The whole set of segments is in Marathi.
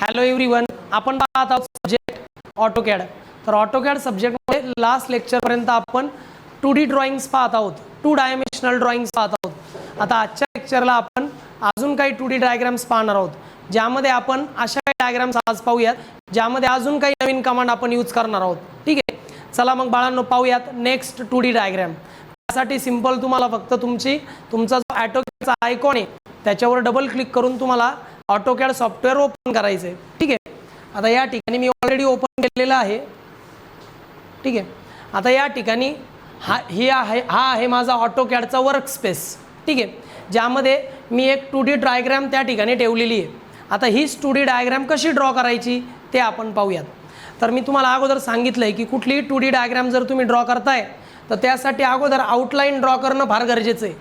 हॅलो एव्हरीवन, आपण पाहत आहोत सब्जेक्ट ऑटोकॅड. तर ऑटोकॅड सब्जेक्टमध्ये लास्ट लेक्चरपर्यंत आपण 2D ड्रॉइंग्स पाहत आहोत, 2 डायमेन्शनल ड्रॉइंग्स पाहत आहोत. आता आजच्या लेक्चरला आपण अजून काही 2D डायग्राम्स पाहणार आहोत, ज्यामध्ये आपण अशा काही डायग्राम्स आज पाहूयात ज्यामध्ये अजून काही नवीन कमांड आपण यूज करणार आहोत. ठीक आहे, चला मग बाळांनो पाहूयात नेक्स्ट 2D डायग्राम. त्यासाठी सिंपल तुम्हाला फक्त तुमचा जो ऑटोकॅडचा आयकॉन आहे त्याच्यावर डबल क्लिक करून तुम्हाला ऑटोकॅड सॉफ्टवेअर ओपन करायचं आहे. ठीक आहे, आता या ठिकाणी मी ऑलरेडी ओपन केलेलं आहे. ठीक आहे, आता या ठिकाणी हा आहे माझा ऑटोकॅडचा वर्क स्पेस. ठीक आहे, ज्यामध्ये मी एक 2D डायग्राम त्या ठिकाणी ठेवलेली आहे. आता हीच 2D डायग्राम कशी ड्रॉ करायची ते आपण पाहूयात. तर मी तुम्हाला अगोदर सांगितलं आहे की कुठलीही 2D डायग्राम जर तुम्ही ड्रॉ करताय तर त्यासाठी अगोदर आउटलाईन ड्रॉ करणं फार गरजेचं आहे.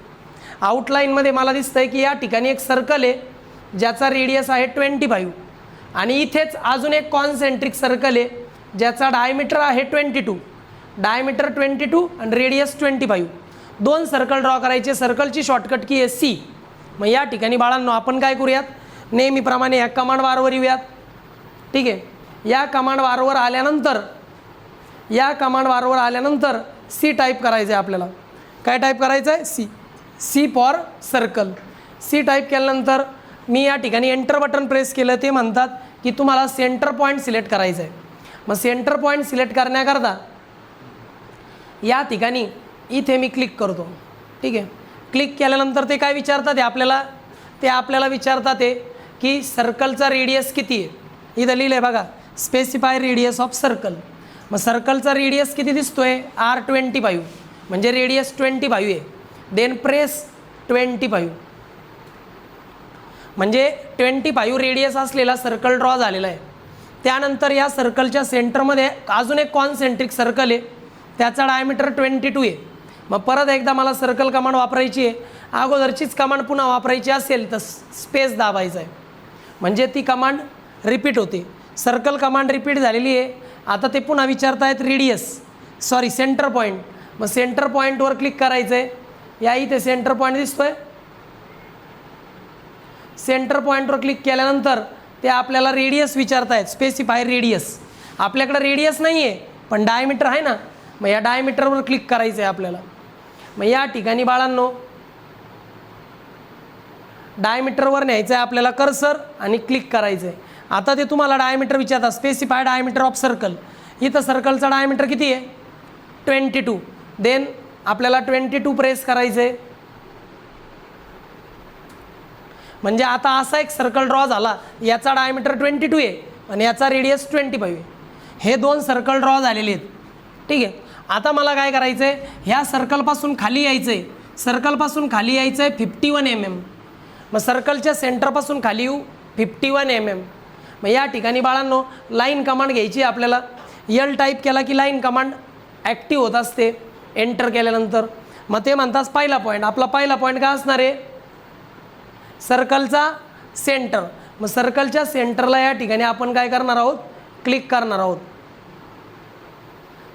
आउटलाईनमध्ये मला दिसतं आहे की या ठिकाणी एक सर्कल आहे ज्याचा रेडियस आहे 25 आणि इथेच अजून एक कॉन्सेंट्रिक सर्कल आहे ज्याचा डायमीटर आहे 22. डायमीटर 22 आणि रेडियस 25. दोन सर्कल ड्रॉ करायचे. सर्कलची शॉर्टकट की आहे सी. मग या ठिकाणी बाळांनो आपण काय करूयात, नेहमीप्रमाणे या कमांड बारवर येऊयात. ठीक आहे, या कमांड बारवर आल्यानंतर सी टाईप करायचं आहे आपल्याला. काय टाईप करायचं आहे, C for circle. C type केल्यानंतर मी या ठिकाणी एंटर बटन प्रेस केलं. ते म्हणतात की तुम्हाला सेंटर पॉईंट सिलेक्ट करायचं आहे. मग सेंटर पॉईंट सिलेक्ट करण्याकरता या ठिकाणी इथे मी क्लिक करतो. ठीक आहे, क्लिक केल्यानंतर ते काय विचारतात ते आपल्याला विचारतात की सर्कलचा रेडियस किती आहे. इथं लिहिलं आहे बघा, स्पेसिफाय रेडियस ऑफ सर्कल. मग सर्कलचा रेडियस किती दिसतोय, R25, म्हणजे रेडियस 25 आहे. देन प्रेस 25, म्हणजे 25 रेडियस असलेला सर्कल ड्रॉ झालेला आहे. त्यानंतर या सर्कलच्या सेंटरमध्ये अजून एक कॉन्सेंट्रिक सर्कल आहे, त्याचा डायमीटर 22 आहे. मग परत एकदा मला सर्कल कमांड वापरायची आहे. अगोदरचीच कमांड पुन्हा वापरायची असेल तर स्पेस दाबायचा आहे, म्हणजे ती कमांड रिपीट होते. सर्कल कमांड रिपीट झालेली आहे. आता ते पुन्हा विचारतायत सेंटर पॉईंट. मग सेंटर पॉईंटवर क्लिक करायचं आहे. या इथे सेंटर पॉईंट दिसतोय. सेंटर पॉईंटवर क्लिक केल्यानंतर ते आपल्याला रेडियस विचारतायत, स्पेसिफाय रेडियस. आपल्याकडे रेडियस नाही आहे पण डायमीटर आहे ना, मग या डायमीटरवर क्लिक करायचं आहे आपल्याला. मग या ठिकाणी बाळांनो डायमीटरवर न्यायचं आहे आपल्याला कर्सर आणि क्लिक करायचं आहे. आता ते तुम्हाला डायमीटर विचारतात, स्पेसिफाय डायमीटर ऑफ सर्कल. इथं सर्कलचा डायमीटर किती आहे, 22. देन आपल्याला 22 प्रेस करायचं आहे. म्हणजे आता असा एक सर्कल ड्रॉ झाला, याचा डायमीटर 22 आहे आणि याचा रेडियस 25 आहे. हे दोन सर्कल ड्रॉ झालेले आहेत. ठीक आहे, आता मला काय करायचं आहे, ह्या सर्कलपासून खाली यायचं आहे. सर्कलपासून खाली यायचं आहे 51 mm. मग सर्कलच्या सेंटरपासून खाली येऊ 51 mm. मग या ठिकाणी बाळांनो लाईन कमांड घ्यायची आपल्याला. यल टाईप केला की लाईन कमांड ॲक्टिव्ह होत असते एंटर केल्यानंतर. मग ते म्हणतात पहिला पॉईंट. आपला पहिला पॉईंट काय असणार आहे, सर्कलचा सेंटर. मग सर्कलच्या सेंटरला या ठिकाणी आपण काय करणार आहोत, क्लिक करणार आहोत.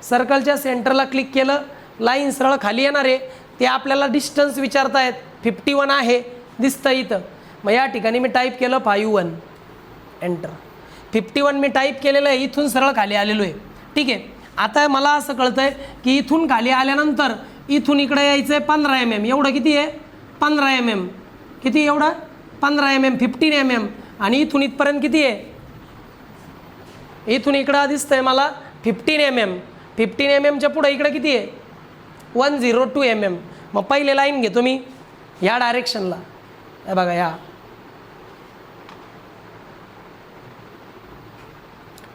सर्कलच्या सेंटरला क्लिक केलं, लाईन सरळ खाली येणार आहे. ते आपल्याला डिस्टन्स विचारतायत, 51 आहे दिसतं इथं. मग या ठिकाणी मी टाईप केलं 51, एंटर. 51 मी टाईप केलेलं आहे, इथून सरळ खाली आलेलो आहे. ठीक आहे, आता मला असं कळतं आहे की इथून खाली आल्यानंतर इथून इकडे यायचं आहे 15 mm. एवढं किती आहे, 15 mm. किती एवढं, 15 mm, 15 mm. आणि इथून इथपर्यंत किती आहे, इथून इकडं दिसतंय मला 15 mm. 15 mm पुढे इकडे किती आहे, 102 mm. मग पहिले लाईन घेतो मी ह्या डायरेक्शनला. हे बघा ह्या.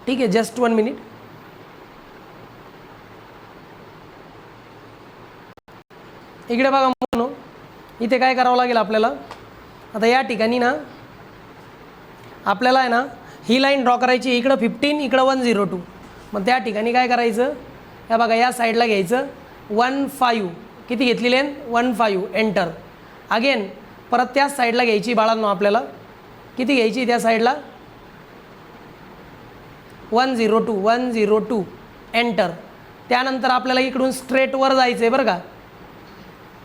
ठीक आहे, जस्ट 1 मिनिट. इकडे बघा म्हणून इथे काय करावं लागेल आपल्याला. आता या ठिकाणी ना आपल्याला आहे ना ही लाईन ड्रॉ करायची. इकडं 15, इकडं 102. मग त्या ठिकाणी काय करायचं, हे बघा या साईडला घ्यायचं 15. किती घेतली लेन, 15. एंटर. अगेन परत त्याच साईडला घ्यायची बाळांनो आपल्याला. किती घ्यायची त्या साईडला, 102. एंटर. त्यानंतर आपल्याला इकडून स्ट्रेट वर जायचं आहे बरं का.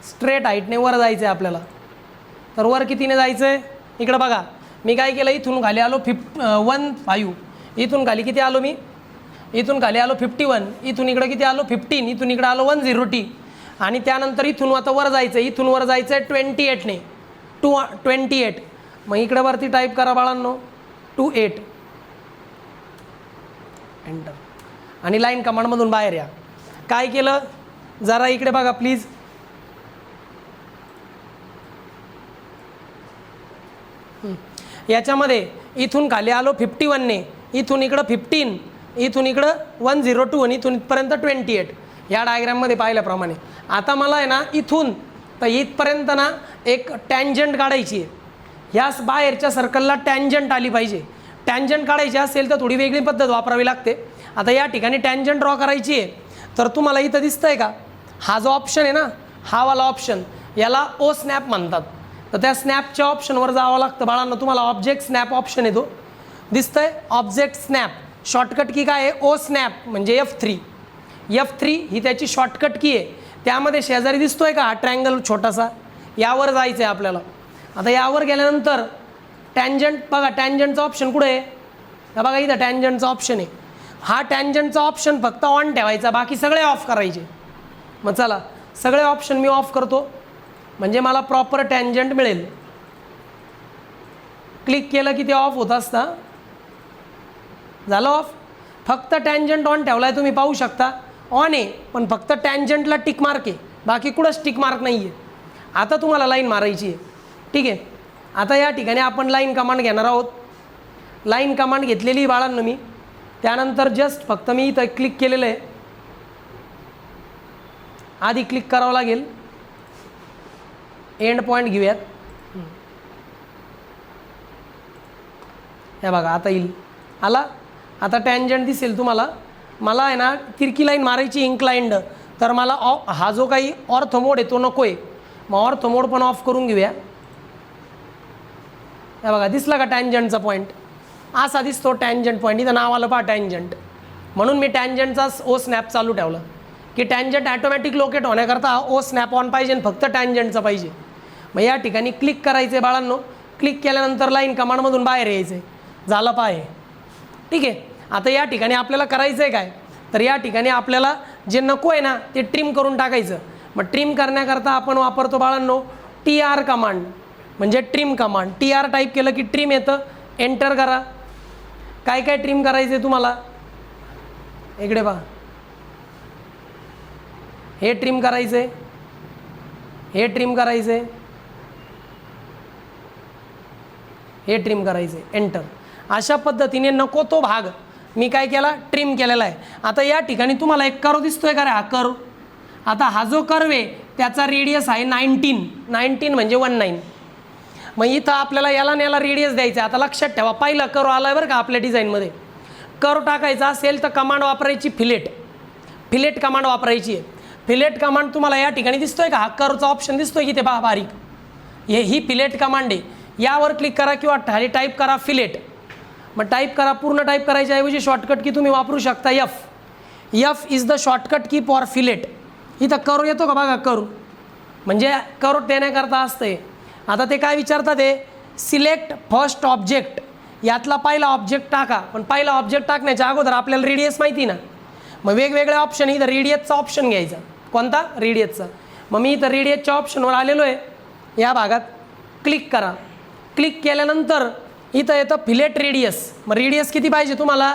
स्ट्रेट हाईटने वर जायचं आहे आपल्याला. तर वर कितीने जायचं आहे, इकडं बघा मी काय केलं, इथून खाली आलो 15, इथून खाली किती आलो मी, इथून खाली आलो 51, इथून इकडं किती आलो 15, इथून इकडं आलो 10T आणि त्यानंतर इथून आता वर जायचं, इथून वर जायचं आहे 28ने 28. मग इकडे वरती टाईप करा बाळांनो 28 एंटर आणि लाईन कमांडमधून बाहेर या. काय केलं जरा इकडे बघा प्लीज. याच्यामध्ये इथून खाली आलो 51ने, इथून इकडं 15, इथून इकडं 102 आणि इथून इथपर्यंत 28. या डायग्राममध्ये पाहिल्याप्रमाणे आता मला आहे ना इथून तर इथपर्यंत ना एक टँजंट काढायची आहे. ह्या बाहेरच्या सर्कलला टँजंट आली पाहिजे. टँजंट काढायची असेल तर थोडी वेगळी पद्धत वापरावी लागते. आता या ठिकाणी टँजंट ड्रॉ करायची आहे तर तुम्हाला इथं दिसतंय का, हा जो ऑप्शन आहे ना, हा वाला ऑप्शन, याला ओ स्नॅप म्हणतात. तर त्या स्नॅपच्या ऑप्शनवर जावं लागतं बाळांना. तुम्हाला ऑब्जेक्ट स्नॅप ऑप्शन येतो दिसतंय, ऑब्जेक्ट स्नॅप. शॉर्टकट की काय आहे, ओ स्नॅप म्हणजे F3. F3 ही त्याची शॉर्टकट की आहे. त्यामध्ये शेजारी दिसतोय का हा ट्रायंगल छोटासा, यावर जायचं आहे आपल्याला. आता यावर गेल्यानंतर टँजंट बघा, टँजंटचा ऑप्शन कुठे आहे, हा बघा इथं टँजंटचा ऑप्शन आहे. हा टँजंटचा ऑप्शन फक्त ऑन ठेवायचा, बाकी सगळे ऑफ करायचे. मग चला सगळे ऑप्शन मी ऑफ करतो म्हणजे मला प्रॉपर टँजंट मिळेल. क्लिक केलं की ते ऑफ होत असता, झालं ऑफ. फक्त टँजंट ऑन ठेवला आहे, तुम्ही पाहू शकता ऑन आहे, पण फक्त टँजंटला टिक मार्क आहे, बाकी कुठंच टिक मार्क नाही आहे. आता तुम्हाला लाईन मारायची आहे, ठीक आहे. आता या ठिकाणी आपण लाईन कमांड घेणार आहोत. लाईन कमांड घेतलेली बाळांनो मी. त्यानंतर जस्ट फक्त मी इथं क्लिक केलेलं आहे. आधी क्लिक करावं लागेल, एंड पॉईंट घेऊयात. हे बघा आता येईल, आला. आता टँजंट दिसेल तुम्हाला. मला आहे ना तिरकी लाईन मारायची इन्क्लाइंड, तर मला हा जो काही ऑर्थो मोड आहे तो नको आहे. मग ऑर्थो मोड पण ऑफ करून घेऊया. हे बघा दिसला का टँजंटचा पॉईंट, असा दिसतो टँजंट पॉईंट. इथं नाव आलं पहा टँजंट, म्हणून मी टँजंटचा ओ स्नॅप चालू ठेवला की टँजंट ॲटोमॅटिक लोकेट होण्याकरता ओ स्नॅप ऑन पाहिजे आणि फक्त टँजंटचा पाहिजे. मग या ठिकाणी क्लिक करायचं आहे बाळांनो. क्लिक केल्यानंतर लाईन कमांडमधून बाहेर यायचं आहे. झालं पाहे, ठीक आहे. आता या ठिकाणी आपल्याला करायचं आहे काय, तर या ठिकाणी आपल्याला जे नको आहे ना ते ट्रिम करून टाकायचं. मग ट्रिम करण्याकरता आपण वापरतो बाळांनो TR कमांड, म्हणजे ट्रिम कमांड. TR टाईप केलं की ट्रिम येतं, एंटर करा. काय काय ट्रिम करायचं आहे तुम्हाला, इकडे पहा. हे ट्रिम करायचं आहे, हे ट्रिम करायचं आहे, हे ट्रिम करायचं आहे, एंटर. अशा पद्धतीने नको तो भाग मी काय केला, ट्रिम केलेला आहे. आता या ठिकाणी तुम्हाला एक कर्व दिसतोय का रे, हा कर्व. आता हा जो कर्व आहे त्याचा रेडियस आहे 19 म्हणजे 19. मग इथं आपल्याला याला आणि याला रेडियस द्यायचं आहे. आता लक्षात ठेवा, पहिला कर्व आला आहे बरं का आपल्या डिझाईनमध्ये. कर्व टाकायचा असेल तर कमांड वापरायची फिलेट कमांड वापरायची आहे. फिलेट कमांड तुम्हाला या ठिकाणी दिसतोय का, हा कर्वचा ऑप्शन दिसतोय की ते बारीक, ही फिलेट कमांड आहे. यावर क्लिक करा किंवा खाली टाईप करा फिलेट. मग टाईप करा, पूर्ण टाईप करायच्या ऐवजी शॉर्टकट की तुम्ही वापरू शकता F इज द शॉर्टकट की फॉर फिलेट. इथं कर्व येतो का बघा, कर्व म्हणजे कर्व देण्याकरता असते. आता ते काय विचारतात, ते सिलेक्ट फर्स्ट ऑब्जेक्ट, यातला पहिला ऑब्जेक्ट टाका. पण पहिला ऑब्जेक्ट टाकण्याच्या अगोदर आपल्याला रेडियस माहिती ना. मग वेगवेगळे ऑप्शन, इथं रेडियसचा ऑप्शन घ्यायचा. कोणता, रेडियसचा. मग मी इथं रेडियसच्या ऑप्शनवर आलेलो आहे. या भागात क्लिक करा. क्लिक केल्यानंतर इथं येतं फिलेट रेडियस. मग रेडियस किती पाहिजे तुम्हाला,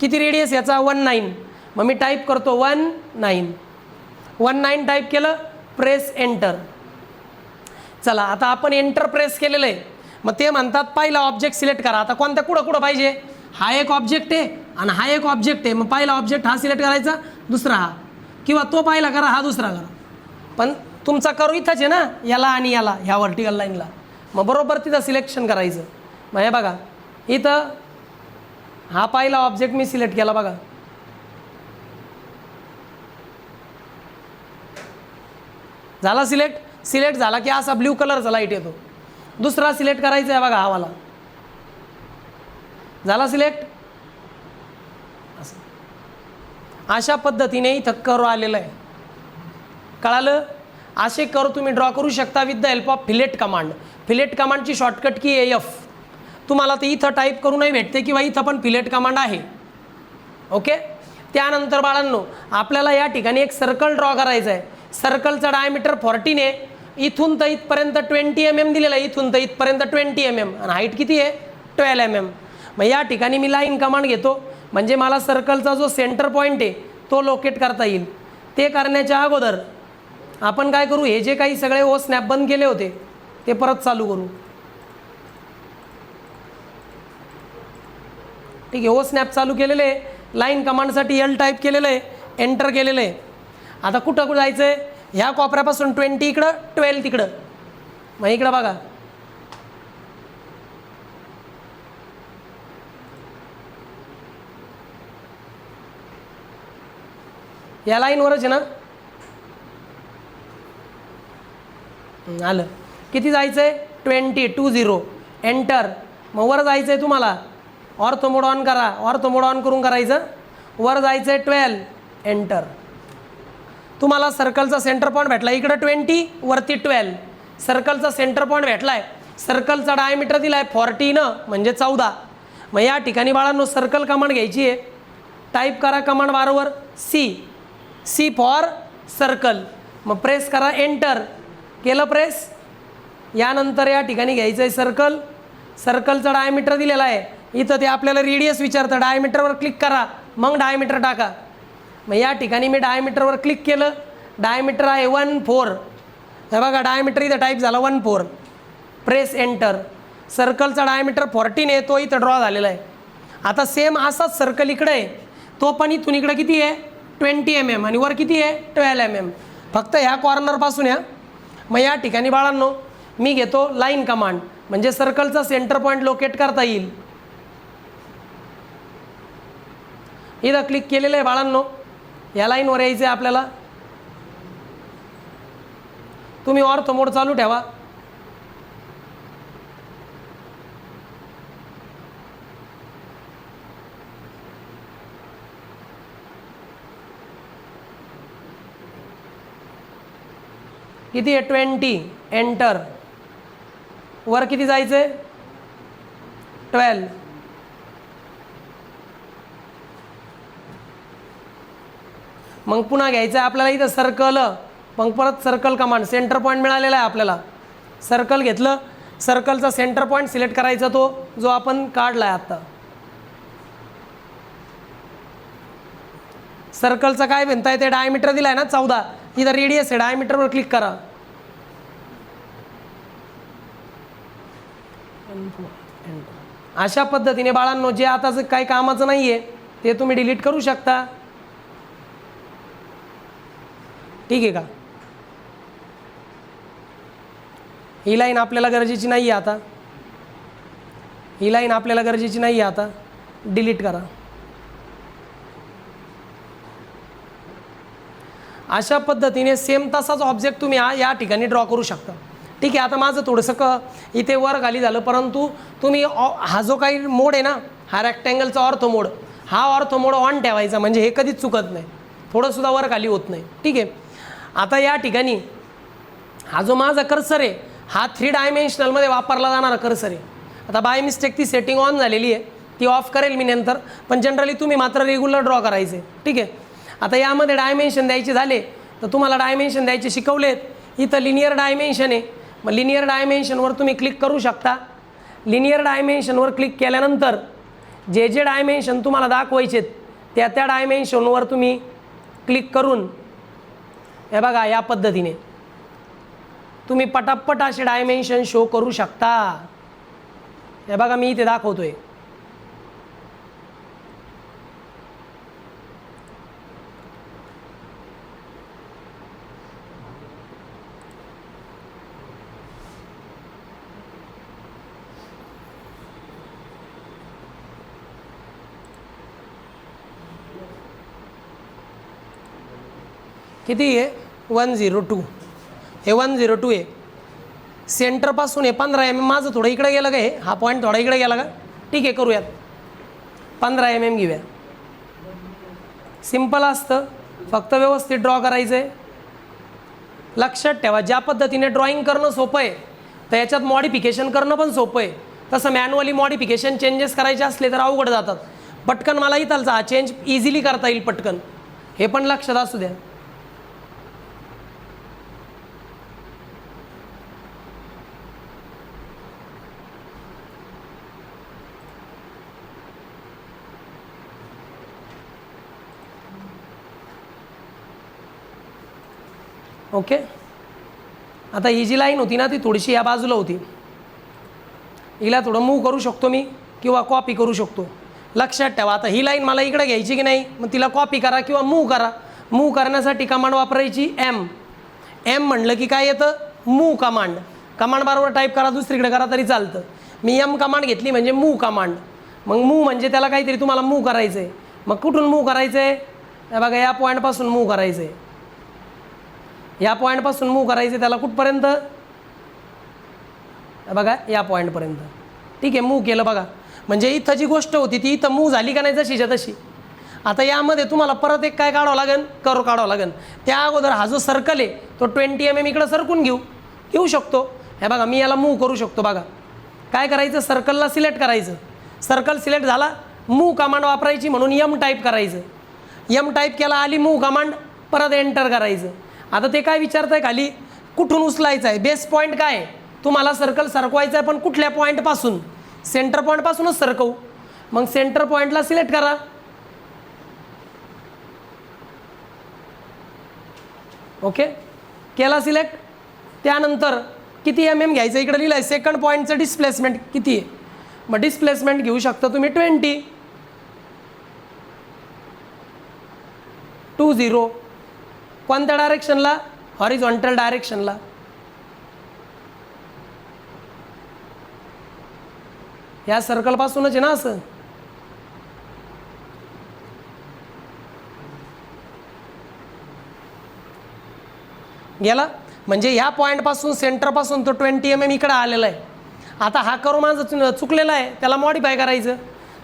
किती रेडियस याचा, 19. मग मी टाईप करतो 19 टाईप केलं, प्रेस एंटर. चला आता आपण एंटर प्रेस केलेलं आहे. मग ते म्हणतात पहिला ऑब्जेक्ट सिलेक्ट करा. आता कोणत्या कुठं पाहिजे, हा एक ऑब्जेक्ट आहे आणि हा एक ऑब्जेक्ट आहे. मग पहिला ऑब्जेक्ट हा सिलेक्ट करायचा, दुसरा हा, किंवा तो पहिला करा, हा दुसरा करा. पण तुमचा कर्व इथंच आहे ना, याला आणि याला, ह्या व्हर्टिकल लाईनला. मग बरोबर तिथं सिलेक्शन करायचं. मग हे बघा इथं हा पहिला ऑब्जेक्ट मी सिलेक्ट केला बघा. झाला सिलेक्ट झाला की असा ब्ल्यू कलरचा लाईट येतो. दुसरा सिलेक्ट करायचा आहे बघा, हा वाला. झाला सिलेक्ट. अशा पद्धतीने इथं कर्व आलेलं आहे. कळालं. असे कर्व तुम्ही ड्रॉ करू शकता with the help of fillet command. Fillet कमांडची शॉर्टकट की आहे F. तुम्हाला ते इथं टाईप करूनही भेटते किंवा इथं पण फिलेट कमांड आहे. ओके. त्यानंतर बाळांनो आपल्याला या ठिकाणी एक सर्कल ड्रॉ करायचं आहे. सर्कलचा डायमीटर 14 आहे. इथून तर इथपर्यंत 20 mm दिलेलं आहे, इथून तर इथपर्यंत 20 mm आणि हाईट किती आहे 12 mm. मग या ठिकाणी मी लाईन कमांड घेतो म्हणजे मला सर्कलचा जो सेंटर पॉईंट आहे तो लोकेट करता येईल. ते करण्याच्या अगोदर आपण काय करू, हे जे काही सगळे ओ स्नॅप बंद केले होते ते परत चालू करू. ठीक आहे. ओ स्नॅप चालू केलेले आहे. लाईन कमांडसाठी एल टाईप केलेलं आहे, एंटर केलेलं आहे. आता कुठं जायचं आहे, ह्या कोपऱ्यापासून 20 इकडं 12 तिकडं. मग इकडं बघा या लाईनवरच आहे ना. आलं. किती जायचं आहे 20 एंटर. मग वर जायचं आहे तुम्हाला, ऑर्थो मोड ऑन करा. ऑर्थो मोड ऑन करून करायचं. वर जायचं आहे 12 एंटर. तुम्हाला सर्कलचा सेंटर पॉईंट भेटला इकडं 20 वरती 12. सर्कलचा सेंटर पॉईंट भेटला आहे. सर्कलचा डायमीटर दिला आहे 14 म्हणजे 14. मग या ठिकाणी बाळांनो सर्कल कमांड घ्यायची आहे. टाईप करा कमांड बारवर सी फॉर सर्कल. मग प्रेस करा एंटर. केलं प्रेस. यानंतर या ठिकाणी घ्यायचं आहे सर्कल. सर्कलचा डायमीटर दिलेला आहे. इथं ते आपल्याला रेडियस विचारतं. डायमीटरवर क्लिक करा मग डायमीटर टाका. मग या ठिकाणी मी डायमीटरवर क्लिक केलं. डायमीटर आहे 14. हे बघा डायमीटर इथं टाईप झाला 14. Press enter. सर्कलचा डायमीटर 14 आहे, तो इथं ड्रॉ झालेला आहे. आता सेम असाच सर्कल इकडे आहे, तो पण इथून इकडे किती आहे 20 mm आणि वर किती आहे 12 mm. फक्त ह्या कॉर्नरपासून या. मग या ठिकाणी बाळांनो मी घेतो लाईन कमांड म्हणजे सर्कलचा सेंटर पॉईंट लोकेट करता येईल. इथं क्लिक केलेलं आहे बाळांनो. या लाईनवर यायचं आहे आपल्याला. तुम्ही ऑर्थो मोड चालू ठेवा. किती आहे 20 एंटर. वर किती जायचं आहे 12. मग पुन्हा घ्यायचं आहे आपल्याला इथं सर्कल. मग परत सर्कल कमांड. सेंटर पॉईंट मिळालेला आहे आपल्याला. सर्कल घेतलं. सर्कलचा सेंटर पॉईंट सिलेक्ट करायचा तो जो आपण काढला आहे आत्ता. सर्कलचं काय म्हणताय ते डायमीटर दिला आहे ना 14. इथं रेडियस आहे. डायमीटरवर क्लिक करा. अशा पद्धतीने बाळांनो जे आता काही कामाचं नाही आहे ते तुम्ही डिलीट करू शकता. ठीक आहे का. ही लाईन आपल्याला गरजेची नाही आहे आता. ही लाईन आपल्याला गरजेची नाही आहे आता. डिलीट करा. अशा पद्धतीने सेम तसाच ऑब्जेक्ट तुम्ही या ठिकाणी ड्रॉ करू शकता. ठीक आहे. आता माझं थोडंसं इथे वर खाली झालं, परंतु तुम्ही हा जो काही मोड आहे ना हा रेक्टँगलचा ऑर्थो मोड, हा ऑर्थो मोड ऑन ठेवायचा म्हणजे हे कधीच चुकत नाही, थोडंसुद्धा वर खाली होत नाही. ठीक आहे. आता या ठिकाणी हा जो माझा कर्सर आहे हा 3 डायमेन्शनलमध्ये वापरला जाणारा कर्सर आहे. आता बाय मिस्टेक ती सेटिंग ऑन झालेली आहे, ती ऑफ करेल मी नंतर, पण जनरली तुम्ही मात्र रेग्युलर ड्रॉ करायचे. ठीक आहे. आता यामध्ये डायमेन्शन द्यायचे झाले तर तुम्हाला डायमेन्शन द्यायचे शिकवलेत. इथं लिनियर डायमेन्शन आहे. मग लिनियर डायमेन्शनवर तुम्ही क्लिक करू शकता. लिनियर डायमेन्शनवर क्लिक केल्यानंतर जे जे डायमेन्शन तुम्हाला दाखवायचेत त्या डायमेन्शनवर तुम्ही क्लिक करून हे बघा या पद्धतीने तुम्ही पटापट असे डायमेन्शन शो करू शकता. हे बघा मी इथे दाखवतोय. किती आहे 102. हे 102 आहे. सेंटरपासून हे 15 mm. माझं थोडं इकडे गेलं का, हे हा पॉईंट थोडा इकडे गेला का. ठीक आहे, करूयात 15 mm घेऊया. सिंपल असतं, फक्त व्यवस्थित ड्रॉ करायचं आहे. लक्षात ठेवा ज्या पद्धतीने ड्रॉइंग करणं सोपं आहे तर याच्यात मॉडिफिकेशन करणं पण सोपं आहे. तसं मॅन्युअली मॉडिफिकेशन चेंजेस करायचे असले तर अवघड जातात. पटकन मला इथलचा हा चेंज इझिली करता येईल पटकन, हे पण लक्षात असू द्या. ओके. आता ही जी लाईन होती ना ती थोडीशी या बाजूला होती, हिला थोडं मूव्ह करू शकतो मी किंवा कॉपी करू शकतो. लक्षात ठेवा, आता ही लाईन मला इकडे घ्यायची की नाही, मग तिला कॉपी करा किंवा मूव्ह करा. मूव्ह करण्यासाठी कमांड वापरायची एम. एम म्हणलं की काय येतं, मूव्ह कमांड. कमांड बरोबर टाईप करा, दुसरीकडे करा तरी चालतं. मी एम कमांड घेतली म्हणजे मूव्ह कमांड. मग मूव्ह म्हणजे त्याला काहीतरी तुम्हाला मूव्ह करायचं आहे. मग कुठून मूव्ह करायचं आहे, बघा या पॉईंटपासून मूव्ह करायचं आहे. या पॉईंटपासून मूव्ह करायचं त्याला कुठपर्यंत, बघा या पॉईंटपर्यंत. ठीक आहे, मूव्ह केलं बघा. म्हणजे इथं जी गोष्ट होती ती इथं मूव्ह झाली का नाही जशीच्या तशी. आता यामध्ये तुम्हाला परत एक काय काढावं लागेल, कर्व काढावं लागेल. त्या अगोदर हा जो सर्कल आहे तो 20 mm इकडं सरकून घेऊ शकतो. हे बघा मी याला मूव्ह करू शकतो. बघा काय करायचं, सर्कलला सिलेक्ट करायचं. सर्कल सिलेक्ट झाला, मूव्ह कमांड वापरायची म्हणून एम टाईप करायचं. एम टाईप केला, आली मूव्ह कमांड, परत एंटर करायचं. आता ते काय विचारतं आहे खाली, कुठून उचलायचं आहे, बेस पॉईंट काय आहे. तुम्हाला सर्कल सरकवायचं आहे पण कुठल्या पॉईंटपासून, सेंटर पॉईंटपासूनच सरकवू. मग सेंटर पॉईंटला सिलेक्ट करा. ओके केला सिलेक्ट. त्यानंतर किती MM घ्यायचं इकडे लिहिलं आहे, सेकंड पॉईंटचं डिस्प्लेसमेंट किती आहे. मग डिस्प्लेसमेंट घेऊ शकता तुम्ही 20. कोणत्या डायरेक्शनला, हॉरिझॉन्टल डायरेक्शनला. या सर्कलपासूनच आहे ना असं. गेला म्हणजे ह्या पॉईंटपासून सेंटरपासून तो 20 mm इकडे आलेला आहे. आता हा कर्व माझं चुकलेला आहे, त्याला मॉडिफाय करायचं.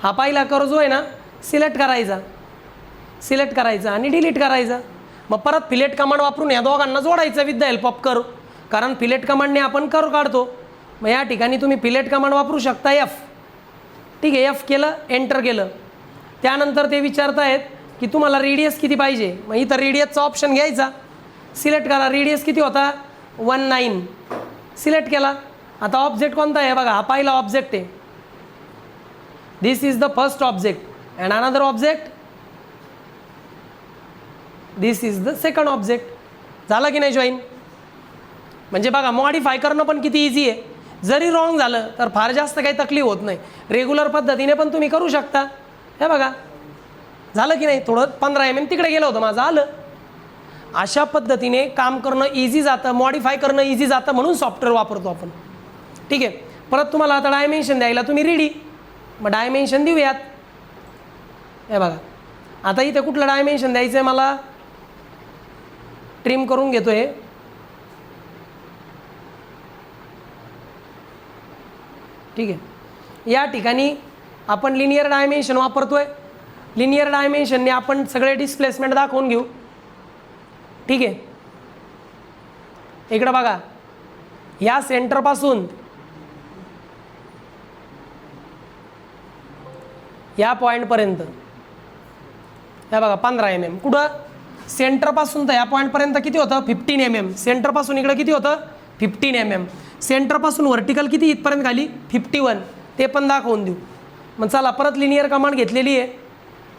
हा पहिला कर्व जो आहे ना सिलेक्ट करायचा आणि डिलीट करायचा. मग परत फिलेट कमांड वापरून या दोघांना जोडायचं with the help of curve, कारण फिलेट कमांडने आपण कर्व काढतो. मग या ठिकाणी तुम्ही फिलेट कमांड वापरू शकता एफ. ठीक आहे, एफ केलं, एंटर केलं. त्यानंतर ते विचारतायत की तुम्हाला रेडियस किती पाहिजे. मग इथं रेडियसचा ऑप्शन घ्यायचा, सिलेक्ट करा. रेडियस किती होता, 19. सिलेक्ट केला. आता ऑब्जेक्ट कोणता आहे बघा, हा पहिला ऑब्जेक्ट आहे. This is the first object and another object, this is the second object. झालं की नाही जॉईन. म्हणजे बघा मॉडिफाय करणं पण किती इझी आहे. जरी रॉंग झालं तर फार जास्त काही तकलीफ होत नाही. रेग्युलर पद्धतीने पण तुम्ही करू शकता. हे बघा झालं की नाही. थोडं 15 mm तिकडे गेलं होतं माझं, आलं. अशा पद्धतीने काम करणं इझी जातं, मॉडिफाय करणं इझी जातं, म्हणून सॉफ्टवेअर वापरतो आपण. ठीक आहे, परत तुम्हाला आता डायमेन्शन द्यायला तुम्ही रेडी. मग डायमेन्शन देऊयात. हे बघा आता इथे कुठलं डायमेन्शन द्यायचं आहे मला, ट्रिम करून घेतो हे. ठीक आहे, या ठिकाणी आपण लिनियर डायमेन्शन वापरतोय. लिनियर डायमेन्शनने आपण सगळे डिस्प्लेसमेंट दाखवून घेऊ. ठीक आहे, इकडं बघा या सेंटरपासून या पॉईंटपर्यंत, हे बघा 15 mm. कुठं सेंटरपासून तर या पॉईंटपर्यंत किती होतं, 15 mm. सेंटरपासून इकडं किती होतं, 15 mm. सेंटरपासून व्हर्टिकल किती इथपर्यंत खाली, 51. ते पण दाखवून देऊ. मग चला परत लिनियर कमांड घेतलेली आहे.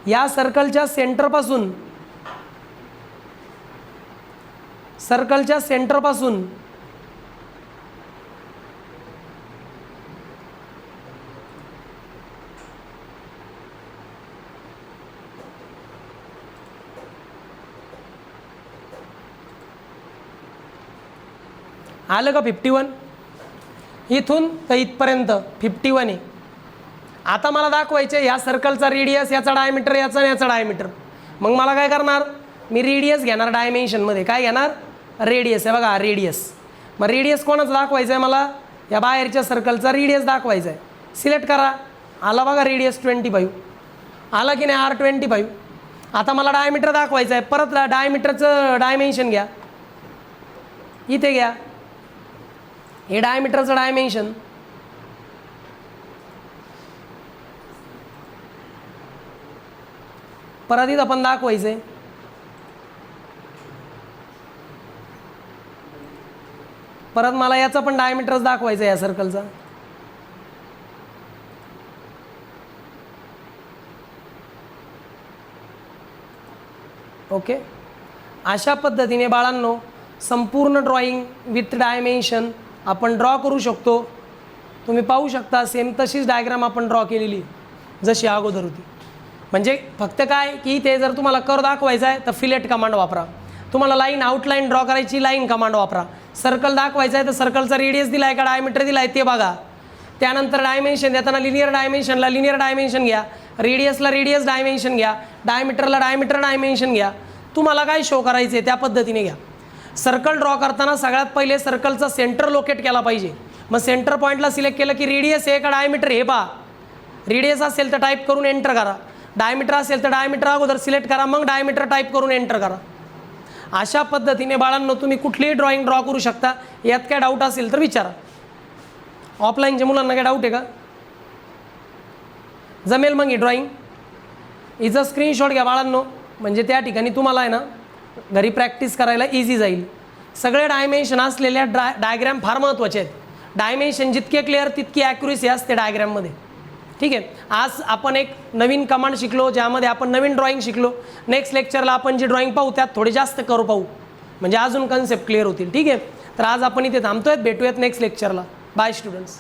या सर्कलच्या सेंटरपासून आलं का 51. इथून तर इथपर्यंत 51 आहे. आता मला दाखवायचं ह्या सर्कलचा रेडियस, याचा डायमीटर, याचा याचा डायमीटर. मग मला काय करणार, मी रेडियस घेणार डायमेन्शनमध्ये. काय घेणार, रेडियस. आहे बघा रेडियस. मग रेडियस कोणाचं दाखवायचं आहे मला, या बाहेरच्या सर्कलचा रेडियस दाखवायचा आहे. सिलेक्ट करा. आला बघा रेडियस 25. आला की नाही, R25. आता मला डायमीटर दाखवायचं आहे. परत डायमीटरचं डायमेन्शन घ्या, इथे घ्या. हे डायमीटरचं डायमेन्शन परत इथं पण दाखवायचं आहे. परत मला याचा पण डायमीटरच दाखवायचा आहे या सर्कलचा. ओके, अशा पद्धतीने बाळांनो संपूर्ण ड्रॉइंग विथ डायमेन्शन आपण ड्रॉ करू शकतो. तुम्ही पाहू शकता सेम तशीच डायग्राम आपण ड्रॉ केलेली जशी अगोदर होती. म्हणजे फक्त काय की ते जर तुम्हाला कर्व दाखवायचा आहे तर फिलेट कमांड वापरा. तुम्हाला लाईन आउटलाईन ड्रॉ करायची लाईन कमांड वापरा. सर्कल दाखवायचा आहे तर सर्कलचा रेडियस दिला आहे का डायमीटर दिला आहे ते बघा. त्यानंतर डायमेन्शन देताना लिनियर डायमेन्शनला लिनियर डायमेन्शन घ्या, रेडियसला रेडियस डायमेन्शन घ्या, डायमीटरला डायमीटर डायमेन्शन घ्या. तुम्हाला काय शो करायचं आहे त्या पद्धतीने घ्या. सर्कल ड्रॉ करताना सगळ्यात पहिले सर्कलचा सेंटर लोकेट केला पाहिजे. मग सेंटर पॉईंटला सिलेक्ट केलं की रेडियस आहे का डायमीटर हे पहा. रेडियस असेल तर टाईप करून एंटर करा, डायमीटर असेल तर डायमीटर अगोदर सिलेक्ट करा, मग डायमीटर टाईप करून एंटर करा. अशा पद्धतीने बाळांनो तुम्ही कुठलीही ड्रॉइंग ड्रॉ करू शकता. यात काय डाऊट असेल तर विचारा. ऑफलाईनच्या मुलांना काय डाऊट आहे का? जमेल मग ही ड्रॉइंग. हिचा स्क्रीनशॉट घ्या बाळांनो, म्हणजे त्या ठिकाणी तुम्हाला आहे ना घरी प्रॅक्टिस करायला इझी जाईल. सगळे डायमेन्शन असलेल्या डायग्रॅम फार महत्त्वाचे आहेत. डायमेन्शन जितके क्लिअर तितकी ॲक्युरेसी असते डायग्रॅममध्ये. ठीक आहे, आज आपण एक नवीन कमांड शिकलो ज्यामध्ये आपण नवीन ड्रॉइंग शिकलो. नेक्स्ट लेक्चरला आपण जी ड्रॉइंग पाहू त्यात थोडे जास्त करू पाहू, म्हणजे अजून कन्सेप्ट क्लिअर होतील. ठीक आहे, तर आज आपण इथे थांबतोय, भेटूयात नेक्स्ट लेक्चरला. By students.